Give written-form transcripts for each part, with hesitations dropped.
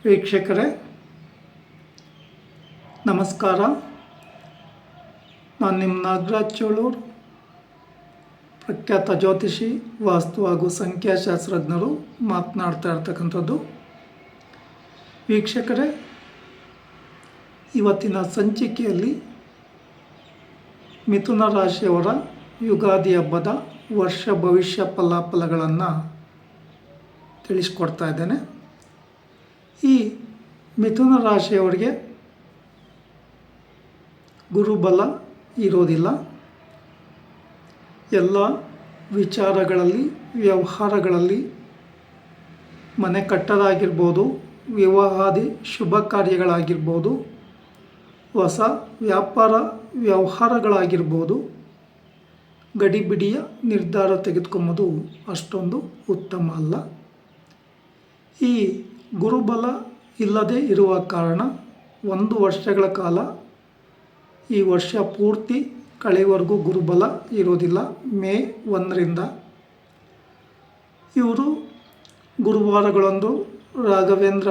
ವೀಕ್ಷಕರೇ ನಮಸ್ಕಾರ. ನಾನು ನಿಮ್ಮ ನಾಗರಾಜ್ ಚೋಳೂರು, ಪ್ರಖ್ಯಾತ ಜ್ಯೋತಿಷಿ, ವಾಸ್ತು ಹಾಗೂ ಸಂಖ್ಯಾಶಾಸ್ತ್ರಜ್ಞರು ಮಾತನಾಡ್ತಾ ಇರ್ತಕ್ಕಂಥದ್ದು. ವೀಕ್ಷಕರೇ, ಇವತ್ತಿನ ಸಂಚಿಕೆಯಲ್ಲಿ ಮಿಥುನ ರಾಶಿಯವರ ಯುಗಾದಿ ಹಬ್ಬದ ವರ್ಷ ಭವಿಷ್ಯ ಫಲಾಫಲಗಳನ್ನು ತಿಳಿಸ್ಕೊಡ್ತಾ ಇದ್ದೇನೆ. ಈ ಮಿಥುನ ರಾಶಿಯವರಿಗೆ ಗುರುಬಲ ಇರೋದಿಲ್ಲ. ಎಲ್ಲ ವಿಚಾರಗಳಲ್ಲಿ, ವ್ಯವಹಾರಗಳಲ್ಲಿ, ಮನೆ ಕಟ್ಟೋದಾಗಿರ್ಬೋದು, ವಿವಾಹಾದಿ ಶುಭ ಕಾರ್ಯಗಳಾಗಿರ್ಬೋದು, ಹೊಸ ವ್ಯಾಪಾರ ವ್ಯವಹಾರಗಳಾಗಿರ್ಬೋದು, ಗಡಿಬಿಡಿಯ ನಿರ್ಧಾರ ತೆಗೆದುಕೊಂಬುದು ಅಷ್ಟೊಂದು ಉತ್ತಮ ಅಲ್ಲ. ಈ ಗುರುಬಲ ಇಲ್ಲದೆ ಇರುವ ಕಾರಣ 1 ವರ್ಷಗಳ ಕಾಲ, ಈ ವರ್ಷ ಪೂರ್ತಿ ಕಳೆಯವರೆಗೂ ಗುರುಬಲ ಇರೋದಿಲ್ಲ. ಮೇ 1ರಿಂದ ಇವರು ಗುರುವಾರಗಳಂದು ರಾಘವೇಂದ್ರ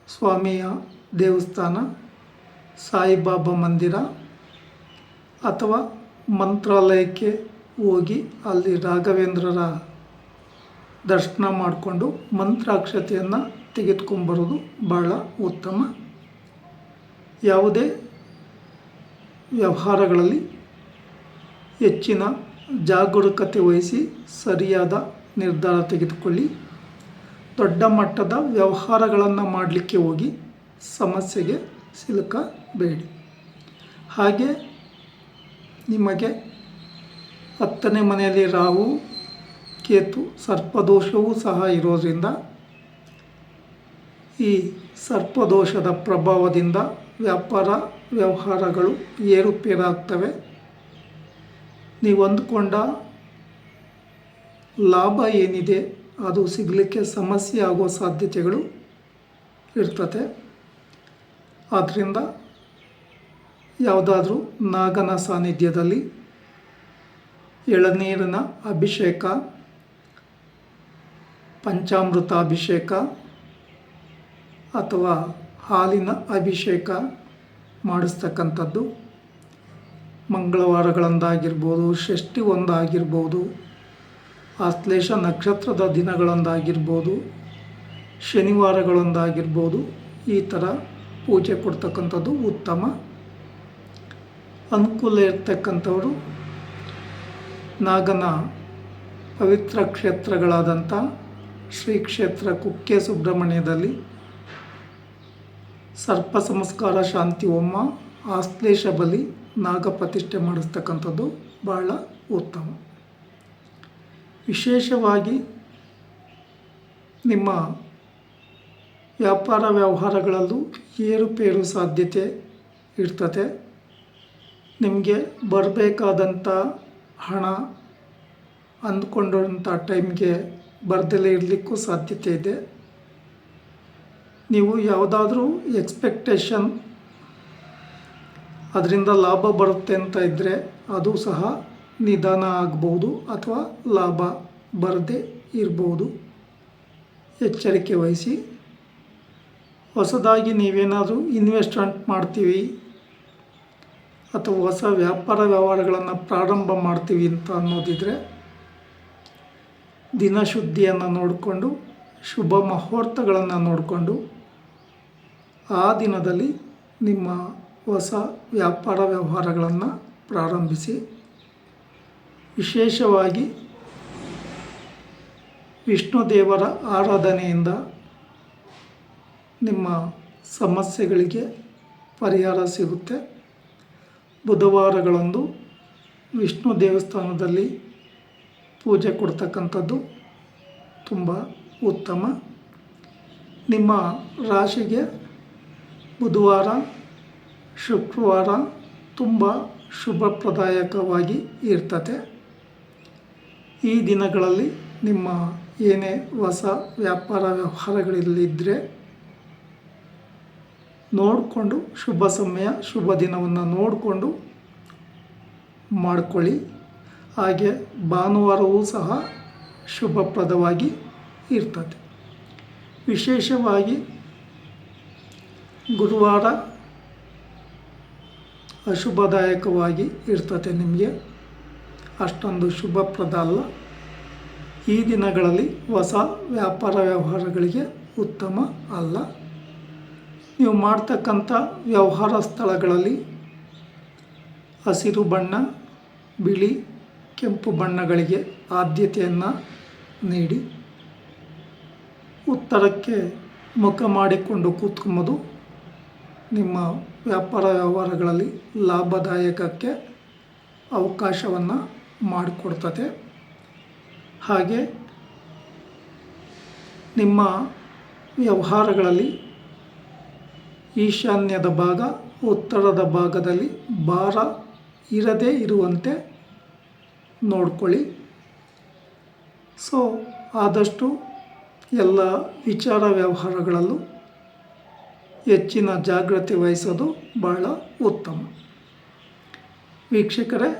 ಸ್ವಾಮಿಯ ದೇವಸ್ಥಾನ, ಸಾಯಿಬಾಬಾ ಮಂದಿರ ಅಥವಾ ಮಂತ್ರಾಲಯಕ್ಕೆ ಹೋಗಿ ಅಲ್ಲಿ ರಾಘವೇಂದ್ರರ ದರ್ಶನ ಮಾಡಿಕೊಂಡು ಮಂತ್ರಾಕ್ಷತೆಯನ್ನು ತೆಗೆದುಕೊಂಬರೋದು ಬಹಳ ಉತ್ತಮ. ಯಾವುದೇ ವ್ಯವಹಾರಗಳಲ್ಲಿ ಹೆಚ್ಚಿನ ಜಾಗರೂಕತೆ ವಹಿಸಿ ಸರಿಯಾದ ನಿರ್ಧಾರ ತೆಗೆದುಕೊಳ್ಳಿ. ದೊಡ್ಡ ಮಟ್ಟದ ವ್ಯವಹಾರಗಳನ್ನು ಮಾಡಲಿಕ್ಕೆ ಹೋಗಿ ಸಮಸ್ಯೆಗೆ ಸಿಲುಕಬೇಡಿ. ಹಾಗೆ ನಿಮಗೆ 10ನೇ ಮನೆಯಲ್ಲಿ ರಾಹು, ಕೇತು, ಸರ್ಪದೋಷವೂ ಸಹ ಇರೋದರಿಂದ ಈ ಸರ್ಪದೋಷದ ಪ್ರಭಾವದಿಂದ ವ್ಯಾಪಾರ ವ್ಯವಹಾರಗಳು ಏರುಪೇರಾಗ್ತವೆ. ನೀವು ಅಂದುಕೊಂಡ ಲಾಭ ಏನಿದೆ ಅದು ಸಿಗಲಿಕ್ಕೆ ಸಮಸ್ಯೆ ಆಗೋ ಸಾಧ್ಯತೆಗಳು ಇರ್ತದೆ. ಆದ್ದರಿಂದ ಯಾವುದಾದ್ರೂ ನಾಗನ ಸಾನ್ನಿಧ್ಯದಲ್ಲಿ ಎಳನೀರಿನ ಅಭಿಷೇಕ, ಪಂಚಾಮೃತ ಅಭಿಷೇಕ ಅಥವಾ ಹಾಲಿನ ಅಭಿಷೇಕ ಮಾಡಿಸ್ತಕ್ಕಂಥದ್ದು, ಮಂಗಳವಾರಗಳಂದಾಗಿರ್ಬೋದು, ಷಷ್ಠಿ ಒಂದಾಗಿರ್ಬೋದು, ಆಶ್ಲೇಷ ನಕ್ಷತ್ರದ ದಿನಗಳಂದಾಗಿರ್ಬೋದು, ಶನಿವಾರಗಳೊಂದಾಗಿರ್ಬೋದು, ಈ ಥರ ಪೂಜೆ ಕೊಡ್ತಕ್ಕಂಥದ್ದು ಉತ್ತಮ. ಅನುಕೂಲ ಇರ್ತಕ್ಕಂಥವರು ನಾಗನ ಪವಿತ್ರ ಕ್ಷೇತ್ರಗಳಾದಂಥ ಶ್ರೀ ಕ್ಷೇತ್ರ ಕುಕ್ಕೆ ಸುಬ್ರಹ್ಮಣ್ಯದಲ್ಲಿ ಸರ್ಪ ಸಂಸ್ಕಾರ ಶಾಂತಿ ಹೋಮ, ಆಶ್ಲೇಷ ಬಲಿ, ನಾಗ ಪ್ರತಿಷ್ಠೆ ಮಾಡಿಸ್ತಕ್ಕಂಥದ್ದು ಬಹಳ ಉತ್ತಮ. ವಿಶೇಷವಾಗಿ ನಿಮ್ಮ ವ್ಯಾಪಾರ ವ್ಯವಹಾರಗಳಲ್ಲೂ ಏರುಪೇರು ಸಾಧ್ಯತೆ ಇರ್ತದೆ. ನಿಮಗೆ ಬರಬೇಕಾದಂಥ ಹಣ ಅಂದ್ಕೊಂಡಂಥ ಟೈಮ್ಗೆ ಬರ್ದಲೇ ಇರಲಿಕ್ಕೂ ಸಾಧ್ಯತೆ ಇದೆ. ನೀವು ಯಾವುದಾದ್ರೂ ಎಕ್ಸ್ಪೆಕ್ಟೇಷನ್ ಅದರಿಂದ ಲಾಭ ಬರುತ್ತೆ ಅಂತ ಇದ್ದರೆ ಅದು ಸಹ ನಿಧಾನ ಆಗ್ಬೋದು ಅಥವಾ ಲಾಭ ಬರದೇ ಇರ್ಬೋದು. ಎಚ್ಚರಿಕೆ ವಹಿಸಿ. ಹೊಸದಾಗಿ ನೀವೇನಾದರೂ ಇನ್ವೆಸ್ಟ್ಮೆಂಟ್ ಮಾಡ್ತೀವಿ ಅಥವಾ ಹೊಸ ವ್ಯಾಪಾರ ವ್ಯವಹಾರಗಳನ್ನು ಪ್ರಾರಂಭ ಮಾಡ್ತೀವಿ ಅಂತ ಅನ್ನೋದಿದ್ರೆ ದಿನಶುದ್ಧಿಯನ್ನು ನೋಡಿಕೊಂಡು, ಶುಭ ಮುಹೂರ್ತಗಳನ್ನು ನೋಡಿಕೊಂಡು ಆ ದಿನದಲ್ಲಿ ನಿಮ್ಮ ಹೊಸ ವ್ಯಾಪಾರ ವ್ಯವಹಾರಗಳನ್ನು ಪ್ರಾರಂಭಿಸಿ. ವಿಶೇಷವಾಗಿ ವಿಷ್ಣು ದೇವರ ಆರಾಧನೆಯಿಂದ ನಿಮ್ಮ ಸಮಸ್ಯೆಗಳಿಗೆ ಪರಿಹಾರ ಸಿಗುತ್ತೆ. ಬುಧವಾರಗಳಂದು ವಿಷ್ಣು ದೇವಸ್ಥಾನದಲ್ಲಿ ಪೂಜೆ ಕೊಡ್ತಕ್ಕಂಥದ್ದು ತುಂಬ ಉತ್ತಮ. ನಿಮ್ಮ ರಾಶಿಗೆ ಬುಧವಾರ, ಶುಕ್ರವಾರ ತುಂಬ ಶುಭಪ್ರದಾಯಕವಾಗಿ ಇರ್ತದೆ. ಈ ದಿನಗಳಲ್ಲಿ ನಿಮ್ಮ ಏನೇ ಹೊಸ ವ್ಯಾಪಾರ ವ್ಯವಹಾರಗಳಲ್ಲಿದ್ದರೆ ನೋಡಿಕೊಂಡು, ಶುಭ ಸಮಯ ಶುಭ ದಿನವನ್ನು ನೋಡಿಕೊಂಡು ಮಾಡಿಕೊಳ್ಳಿ. ಹಾಗೆ ಭಾನುವಾರವೂ ಸಹ ಶುಭಪ್ರದವಾಗಿ ಇರ್ತದೆ. ವಿಶೇಷವಾಗಿ ಗುರುವಾರ ಅಶುಭದಾಯಕವಾಗಿ ಇರ್ತದೆ. ನಿಮಗೆ ಅಷ್ಟೊಂದು ಶುಭಪ್ರದ ಅಲ್ಲ. ಈ ದಿನಗಳಲ್ಲಿ ಹೊಸ ವ್ಯಾಪಾರ ವ್ಯವಹಾರಗಳಿಗೆ ಉತ್ತಮ ಅಲ್ಲ. ನೀವು ಮಾಡ್ತಕ್ಕಂಥ ವ್ಯವಹಾರ ಸ್ಥಳಗಳಲ್ಲಿ ಹಸಿರು ಬಣ್ಣ, ಬಿಳಿ, ಕೆಂಪು ಬಣ್ಣಗಳಿಗೆ ಆದ್ಯತೆಯನ್ನು ನೀಡಿ. ಉತ್ತರಕ್ಕೆ ಮುಖ ಮಾಡಿಕೊಂಡು ಕೂತ್ಕೊಂಬೋದು ನಿಮ್ಮ ವ್ಯಾಪಾರ ವ್ಯವಹಾರಗಳಲ್ಲಿ ಲಾಭದಾಯಕಕ್ಕೆ ಅವಕಾಶವನ್ನು ಮಾಡಿಕೊಡ್ತದೆ. ಹಾಗೆ ನಿಮ್ಮ ವ್ಯವಹಾರಗಳಲ್ಲಿ ಈಶಾನ್ಯದ ಭಾಗ, ಉತ್ತರದ ಭಾಗದಲ್ಲಿ ಭಾರ ಇರದೇ ಇರುವಂತೆ ನೋಡ್ಕೊಳ್ಳಿ. ಸೊ ಆದಷ್ಟು ಎಲ್ಲ ವಿಚಾರ ವ್ಯವಹಾರಗಳಲ್ಲೂ ಹೆಚ್ಚಿನ ಜಾಗ್ರತೆ ವಹಿಸೋದು ಬಹಳ ಉತ್ತಮ. ವೀಕ್ಷಕರೇ,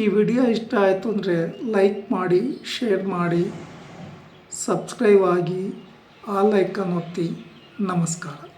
ಈ ವಿಡಿಯೋ ಇಷ್ಟ ಆಯಿತು ಅಂದರೆ ಲೈಕ್ ಮಾಡಿ, ಶೇರ್ ಮಾಡಿ, ಸಬ್ಸ್ಕ್ರೈಬ್ ಆಗಿ, ಆಲ್ ಐಕಾನ್ ಒತ್ತಿ. ನಮಸ್ಕಾರ.